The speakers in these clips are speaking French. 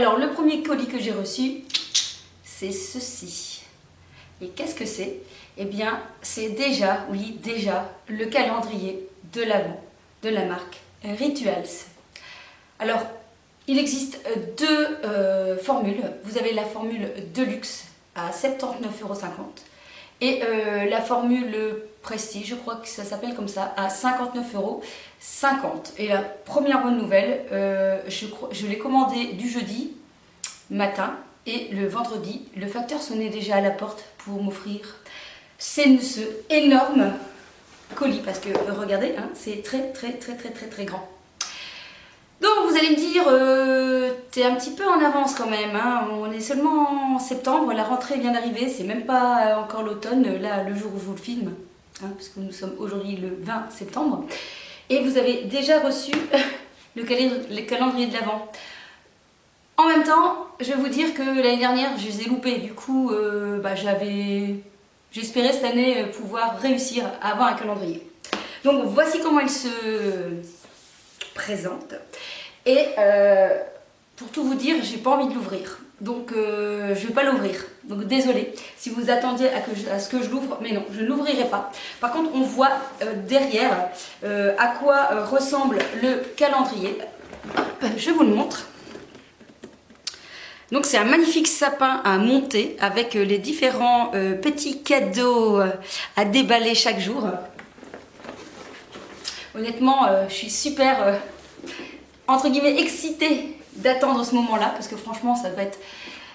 Alors le premier colis que j'ai reçu, c'est ceci. Et qu'est-ce que c'est? Eh bien c'est déjà, oui déjà, le calendrier de l'Avent de la marque Rituals. Alors il existe deux formules. Vous avez la formule Deluxe à 79,50 € et la formule Prestige, je crois que ça s'appelle comme ça, à 59,50 €. Et la première bonne nouvelle, je l'ai commandé du jeudi matin et le vendredi, le facteur sonnait déjà à la porte pour m'offrir ce énorme colis, parce que regardez, hein, c'est très grand. Donc vous allez me dire, t'es un petit peu en avance quand même, hein. On est seulement en septembre, la rentrée vient d'arriver, c'est même pas encore l'automne, là le jour où je vous le filme, hein, parce que nous sommes aujourd'hui le 20 septembre, et vous avez déjà reçu le calendrier de l'Avent. En même temps, je vais vous dire que l'année dernière, je les ai loupés, du coup j'espérais cette année pouvoir réussir à avoir un calendrier. Donc voici comment il se présente. Et pour tout vous dire, j'ai pas envie de l'ouvrir. Donc je vais pas l'ouvrir. Donc désolée si vous attendiez à ce que je l'ouvre, mais non, je ne l'ouvrirai pas. Par contre, on voit derrière à quoi ressemble le calendrier. Hop, je vous le montre. Donc c'est un magnifique sapin à monter avec les différents petits cadeaux à déballer chaque jour. Honnêtement, je suis super, entre guillemets, excitée d'attendre ce moment-là, parce que franchement, ça va être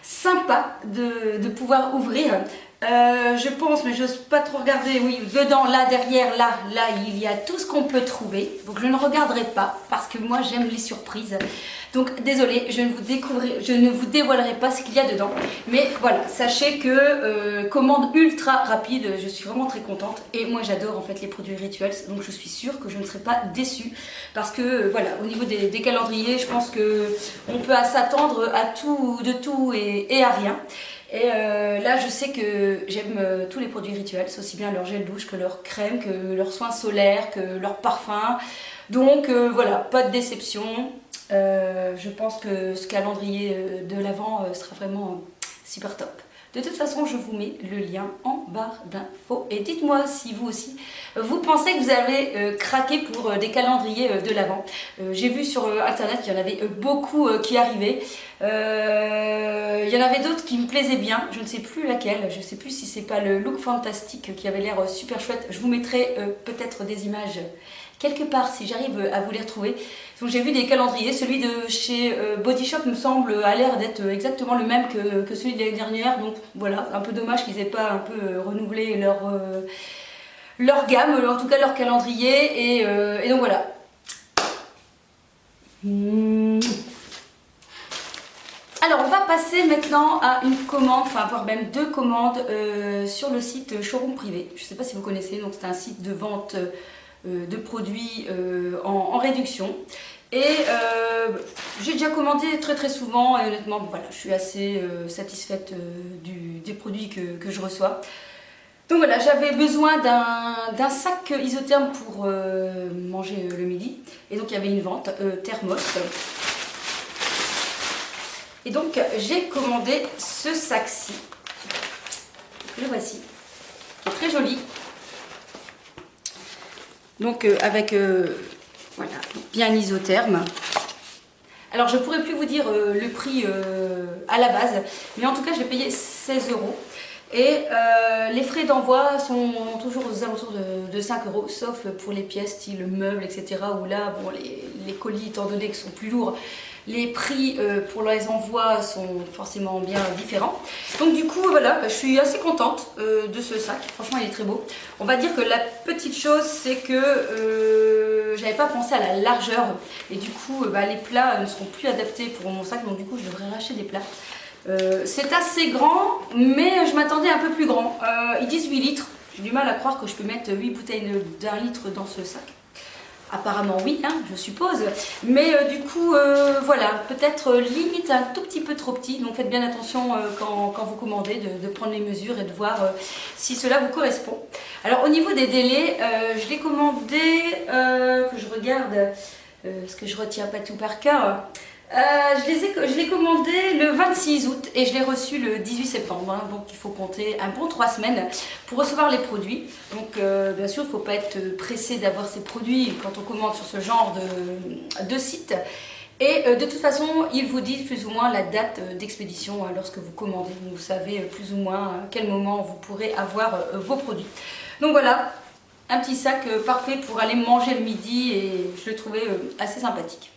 sympa de pouvoir ouvrir. Je pense, mais j'ose pas trop regarder, oui, dedans, là, derrière, là, il y a tout ce qu'on peut trouver. Donc je ne regarderai pas, parce que moi, j'aime les surprises. Donc désolée, je ne vous dévoilerai pas ce qu'il y a dedans. Mais voilà, sachez que commande ultra rapide, je suis vraiment très contente. Et moi j'adore en fait les produits Rituals, donc je suis sûre que je ne serai pas déçue. Parce que voilà, au niveau des calendriers, je pense qu'on peut s'attendre à tout, de tout et à rien. Et là je sais que j'aime tous les produits Rituals, aussi bien leur gel douche que leur crème, que leurs soins solaires, que leurs parfums. Donc voilà, pas de déception. Je pense que ce calendrier de l'Avent sera vraiment super top. De toute façon, je vous mets le lien en barre d'infos. Et dites-moi si vous aussi, vous pensez que vous avez craqué pour des calendriers de l'Avent. J'ai vu sur internet qu'il y en avait beaucoup qui arrivaient. Il y en avait d'autres qui me plaisaient bien. Je ne sais plus laquelle. Je ne sais plus si c'est pas le look fantastique qui avait l'air super chouette. Je vous mettrai peut-être des images quelque part si j'arrive à vous les retrouver. Donc j'ai vu des calendriers, celui de chez Body Shop me semble a l'air d'être exactement le même que celui de l'année dernière, donc voilà, un peu dommage qu'ils aient pas un peu renouvelé leur gamme, en tout cas leur calendrier, et donc voilà. Alors on va passer maintenant à une commande, enfin voire même deux commandes sur le site Showroom Privé. Je ne sais pas si vous connaissez, donc c'est un site de vente de produits en réduction, et j'ai déjà commandé très souvent, et honnêtement voilà, je suis assez satisfaite des produits que je reçois. Donc voilà, j'avais besoin d'un sac isotherme pour manger le midi, et donc il y avait une vente thermos, et donc j'ai commandé ce sac-ci, le voici, qui est très joli. Donc avec voilà, bien isotherme. Alors je pourrais plus vous dire le prix à la base, mais en tout cas je l'ai payé 16 €. Et les frais d'envoi sont toujours aux alentours de 5 €, sauf pour les pièces style meubles, etc. Où là, bon, les colis, étant donné qu'ils sont plus lourds, les prix pour les envois sont forcément bien différents. Donc du coup, voilà, je suis assez contente de ce sac. Franchement, il est très beau. On va dire que la petite chose, c'est que j'avais pas pensé à la largeur. Et du coup, les plats ne seront plus adaptés pour mon sac. Donc du coup, je devrais racheter des plats. C'est assez grand, mais je m'attendais un peu plus grand. Ils disent 8 litres. J'ai du mal à croire que je peux mettre 8 bouteilles d'1 litre dans ce sac. Apparemment oui, hein, je suppose. Mais du coup, voilà, peut-être limite un tout petit peu trop petit. Donc faites bien attention quand vous commandez, de prendre les mesures et de voir si cela vous correspond. Alors au niveau des délais, je l'ai commandé, que je regarde, parce que je ne retiens pas tout par cœur. Je l'ai commandé le 26 août et je l'ai reçu le 18 septembre. Hein, donc il faut compter un bon 3 semaines pour recevoir les produits. Donc bien sûr, il ne faut pas être pressé d'avoir ces produits quand on commande sur ce genre de site. Et de toute façon, ils vous disent plus ou moins la date d'expédition lorsque vous commandez. Donc, vous savez plus ou moins à quel moment vous pourrez avoir vos produits. Donc voilà, un petit sac parfait pour aller manger le midi et je le trouvais assez sympathique.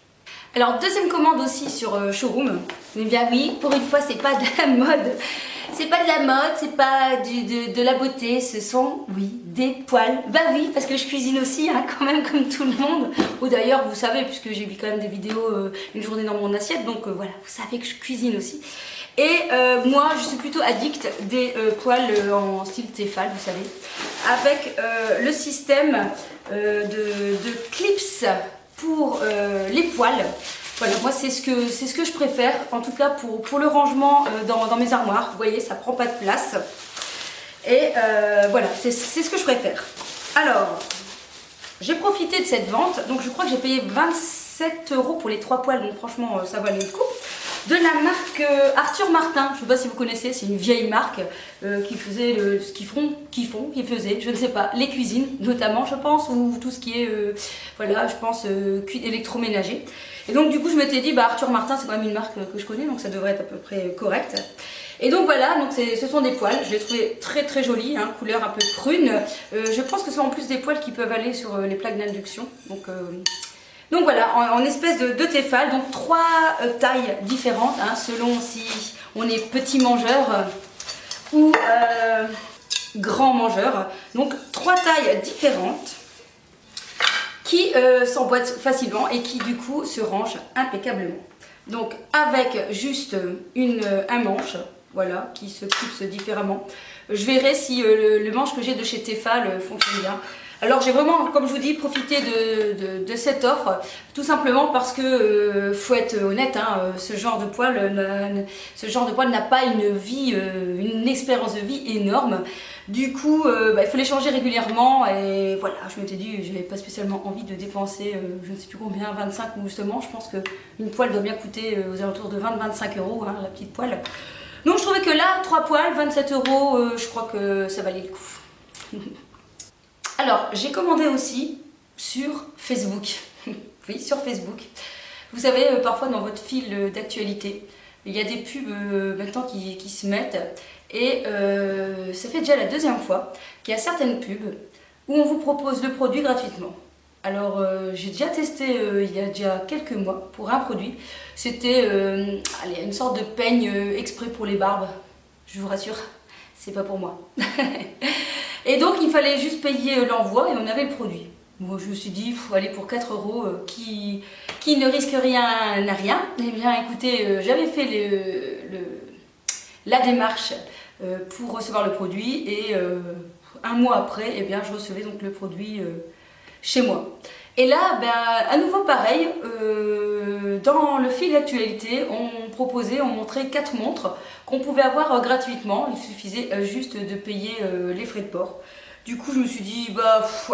Alors deuxième commande aussi sur Showroom. Eh bien oui, pour une fois c'est pas de la mode. C'est pas de la mode, c'est pas de la beauté, ce sont, oui, des poêles. Bah oui, parce que je cuisine aussi, hein, quand même, comme tout le monde. Ou d'ailleurs, vous savez, puisque j'ai vu quand même des vidéos une journée dans mon assiette, donc voilà, vous savez que je cuisine aussi. Et moi, je suis plutôt addict des poêles en style Tefal, vous savez, avec le système de clips pour les poêles. Voilà, moi c'est ce que je préfère, en tout cas pour le rangement dans mes armoires. Vous voyez, ça prend pas de place. Et voilà, c'est ce que je préfère. Alors, j'ai profité de cette vente. Donc je crois que j'ai payé 27 € pour les 3 poêles. Donc franchement, ça valait le coup. De la marque Arthur Martin, je ne sais pas si vous connaissez, c'est une vieille marque qui faisait qui faisait, je ne sais pas, les cuisines notamment je pense, ou tout ce qui est, voilà, je pense, électroménager. Et donc du coup je m'étais dit, bah Arthur Martin c'est quand même une marque que je connais, donc ça devrait être à peu près correct. Et donc voilà, donc ce sont des poêles, je les trouvais très très jolies, hein, couleur un peu prune. Je pense que ce sont en plus des poêles qui peuvent aller sur les plaques d'induction, donc voilà, en espèce de Tefal, donc 3 tailles différentes, hein, selon si on est petit mangeur ou grand mangeur. Donc 3 tailles différentes qui s'emboîtent facilement et qui du coup se rangent impeccablement. Donc avec juste un manche, voilà, qui se clipse différemment. Je verrai si le manche que j'ai de chez Tefal fonctionne bien. Alors j'ai vraiment, comme je vous dis, profité de cette offre, tout simplement parce que, faut être honnête, hein, ce genre de poêle n'a pas une vie, une expérience de vie énorme. Du coup, il faut les changer régulièrement et voilà, je m'étais dit, je n'avais pas spécialement envie de dépenser, je ne sais plus combien, 25 ou justement, je pense qu'une poêle doit bien coûter aux alentours de 20-25 €, hein, la petite poêle. Donc je trouvais que là, 3 poêles, 27 €, je crois que ça valait le coup. Alors, j'ai commandé aussi sur Facebook. Oui, sur Facebook. Vous savez, parfois dans votre fil d'actualité, il y a des pubs maintenant qui se mettent. Et ça fait déjà la 2e fois qu'il y a certaines pubs où on vous propose le produit gratuitement. Alors, j'ai déjà testé il y a déjà quelques mois pour un produit. C'était une sorte de peigne exprès pour les barbes. Je vous rassure, c'est pas pour moi. Et donc il fallait juste payer l'envoi et on avait le produit. Moi je me suis dit, allez, pour 4 €, qui ne risque rien n'a rien. Eh bien écoutez, j'avais fait la démarche pour recevoir le produit et un mois après, eh bien, je recevais donc le produit chez moi. Et là, à nouveau pareil, dans le fil d'actualité, on montrait 4 montres qu'on pouvait avoir gratuitement. Il suffisait juste de payer les frais de port. Du coup, je me suis dit,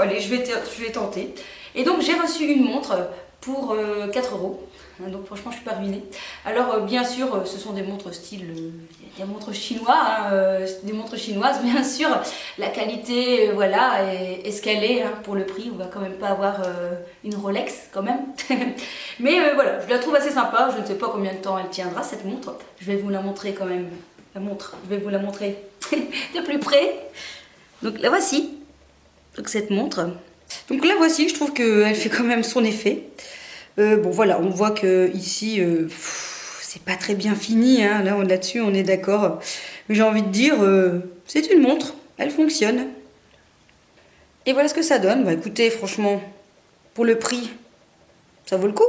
allez, je vais tenter. Et donc, j'ai reçu une montre pour 4 €. Donc franchement je suis pas ruinée. Alors bien sûr ce sont des montres style, des montres chinoises, hein, des montres chinoises bien sûr. La qualité voilà est ce qu'elle est, hein, pour le prix. On va quand même pas avoir une Rolex quand même. Mais voilà, je la trouve assez sympa. Je ne sais pas combien de temps elle tiendra cette montre. Je vais vous la montrer quand même. La montre, je vais vous la montrer de plus près. Donc la voici. Donc cette montre. Donc la voici, je trouve qu'elle fait quand même son effet. Bon voilà, on voit que ici c'est pas très bien fini, hein. Là-dessus on est d'accord. Mais j'ai envie de dire, c'est une montre, elle fonctionne. Et voilà ce que ça donne. Écoutez, franchement, pour le prix, ça vaut le coup.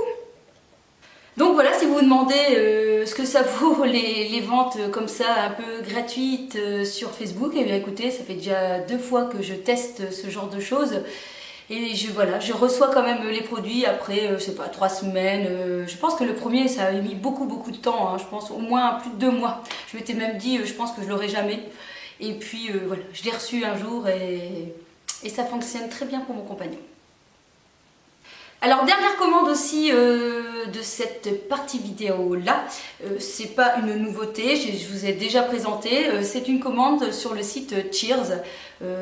Donc voilà, si vous vous demandez ce que ça vaut les ventes comme ça un peu gratuites sur Facebook, et bien écoutez, ça fait déjà 2 fois que je teste ce genre de choses. Et je reçois quand même les produits après, je sais pas, 3 semaines. Je pense que le premier, ça a mis beaucoup de temps, hein, je pense au moins plus de 2 mois. Je m'étais même dit, je pense que je l'aurai jamais. Et puis voilà, je l'ai reçu un jour et ça fonctionne très bien pour mon compagnon. Alors dernière commande aussi de cette partie vidéo là, c'est pas une nouveauté, je vous ai déjà présenté, c'est une commande sur le site Cheers,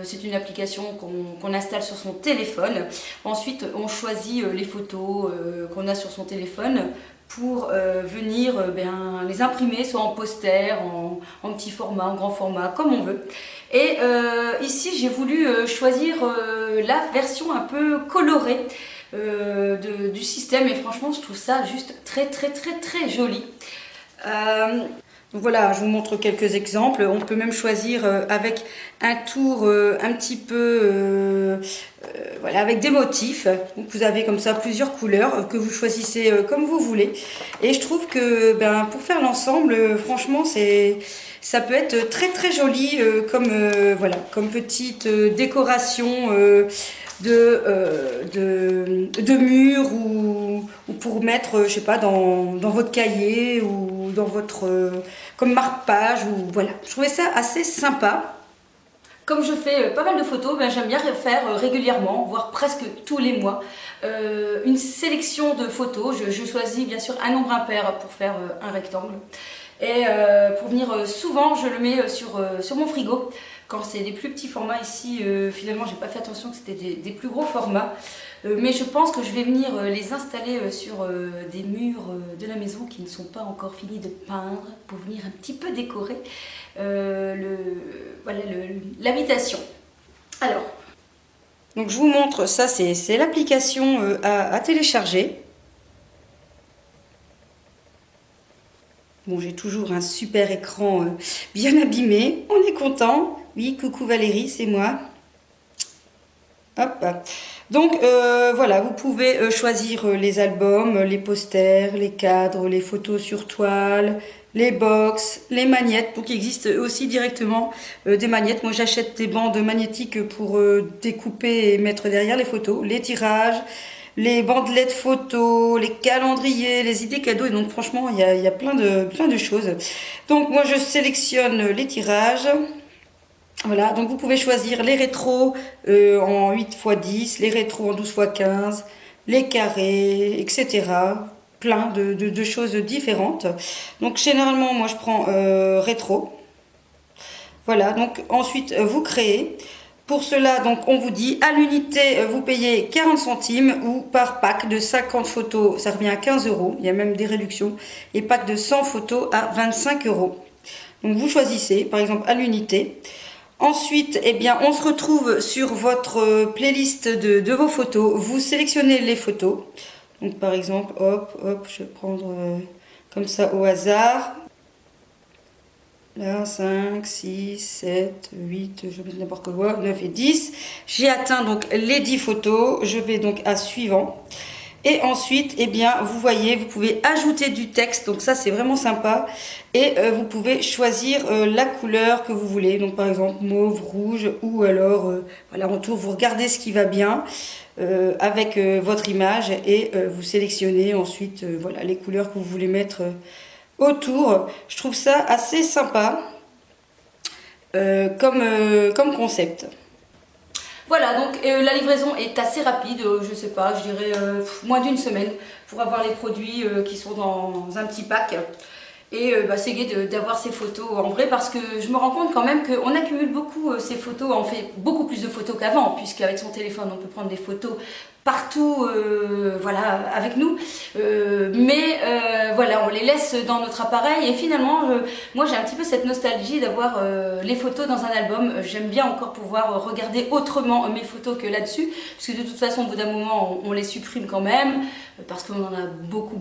c'est une application qu'on installe sur son téléphone. Ensuite on choisit les photos qu'on a sur son téléphone pour venir les imprimer soit en poster, en petit format, en grand format, comme on veut. Et ici j'ai voulu choisir la version un peu colorée du système, et franchement je trouve ça juste très joli. Donc voilà, je vous montre quelques exemples. On peut même choisir avec un tour un petit peu voilà, avec des motifs. Donc vous avez comme ça plusieurs couleurs que vous choisissez comme vous voulez. Et je trouve que pour faire l'ensemble, franchement ça peut être très joli voilà, comme petite décoration de murs ou pour mettre, je sais pas, dans votre cahier ou dans votre comme marque-page, ou voilà. Je trouvais ça assez sympa. Comme je fais pas mal de photos, j'aime bien faire régulièrement, voire presque tous les mois, une sélection de photos. Je choisis bien sûr un nombre impair pour faire un rectangle. Et pour venir souvent, je le mets sur mon frigo. Quand c'est des plus petits formats ici, finalement j'ai pas fait attention que c'était des plus gros formats. Mais je pense que je vais venir les installer sur des murs de la maison qui ne sont pas encore finis de peindre, pour venir un petit peu décorer l'habitation. Alors, donc je vous montre, ça c'est l'application à télécharger. Bon, j'ai toujours un super écran bien abîmé, on est content. Oui, coucou Valérie, c'est moi. Hop. Donc voilà, vous pouvez choisir les albums, les posters, les cadres, les photos sur toile, les box, les magnettes. Donc il existe aussi directement des magnettes. Moi j'achète des bandes magnétiques pour découper et mettre derrière les photos, les tirages, les bandelettes photos, les calendriers, les idées cadeaux. Et donc franchement il y a plein de choses. Donc moi je sélectionne les tirages. Voilà, donc vous pouvez choisir les rétros en 8x10, les rétros en 12x15, les carrés, etc. Plein de choses différentes. Donc généralement, moi je prends rétro. Voilà, donc ensuite vous créez. Pour cela, donc on vous dit à l'unité, vous payez 40 centimes, ou par pack de 50 photos, ça revient à 15 €. Il y a même des réductions. Et pack de 100 photos à 25 €. Donc vous choisissez, par exemple à l'unité. Ensuite, on se retrouve sur votre playlist de vos photos. Vous sélectionnez les photos. Donc par exemple, hop, je vais prendre comme ça au hasard. Là, 5, 6, 7, 8, je vais mettre n'importe quoi, 9 et 10. J'ai atteint donc les 10 photos. Je vais donc à suivant. Et ensuite, vous voyez, vous pouvez ajouter du texte. Donc ça, c'est vraiment sympa. Et vous pouvez choisir la couleur que vous voulez. Donc par exemple, mauve, rouge, ou alors, voilà, en tour, vous regardez ce qui va bien avec votre image. Et vous sélectionnez ensuite, voilà, les couleurs que vous voulez mettre autour. Je trouve ça assez sympa comme concept. Voilà, donc la livraison est assez rapide, je sais pas, je dirais moins d'une semaine pour avoir les produits qui sont dans un petit pack. Et c'est gai d'avoir ces photos en vrai, parce que je me rends compte quand même qu'on accumule beaucoup ces photos, on fait beaucoup plus de photos qu'avant, puisqu'avec son téléphone on peut prendre des photos partout voilà, avec nous, voilà, on les laisse dans notre appareil. Et finalement moi j'ai un petit peu cette nostalgie d'avoir les photos dans un album. J'aime bien encore pouvoir regarder autrement mes photos que là-dessus, parce que de toute façon au bout d'un moment on les supprime quand même, parce qu'on en a beaucoup,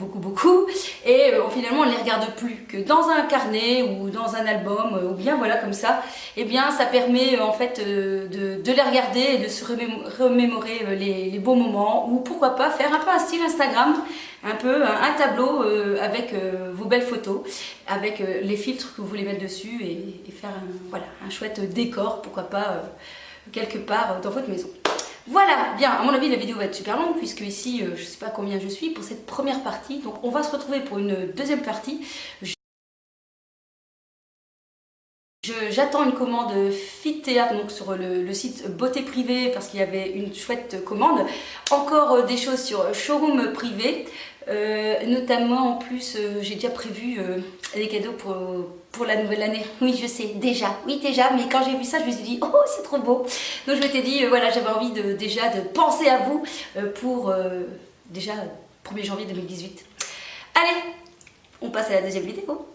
et finalement on ne les regarde plus que dans un carnet ou dans un album, ou bien voilà comme ça. Et ça permet en fait de les regarder et de se remémorer les beaux moments. Ou pourquoi pas faire un peu un style Instagram, un peu un tableau avec vos belles photos, avec les filtres que vous voulez mettre dessus, et faire voilà, un chouette décor, pourquoi pas quelque part dans votre maison. Voilà, bien, à mon avis la vidéo va être super longue, puisque ici je sais pas combien je suis pour cette première partie, donc on va se retrouver pour une deuxième partie. J'attends une commande Fit Théâtre, donc sur le site Beauté Privée, parce qu'il y avait une chouette commande. Encore des choses sur Showroom Privé, notamment en plus j'ai déjà prévu des cadeaux pour la nouvelle année. Oui, je sais, déjà, mais quand j'ai vu ça, je me suis dit, oh, c'est trop beau. Donc je m'étais dit, voilà, j'avais envie déjà de penser à vous pour déjà 1er janvier 2018. Allez, on passe à la deuxième vidéo.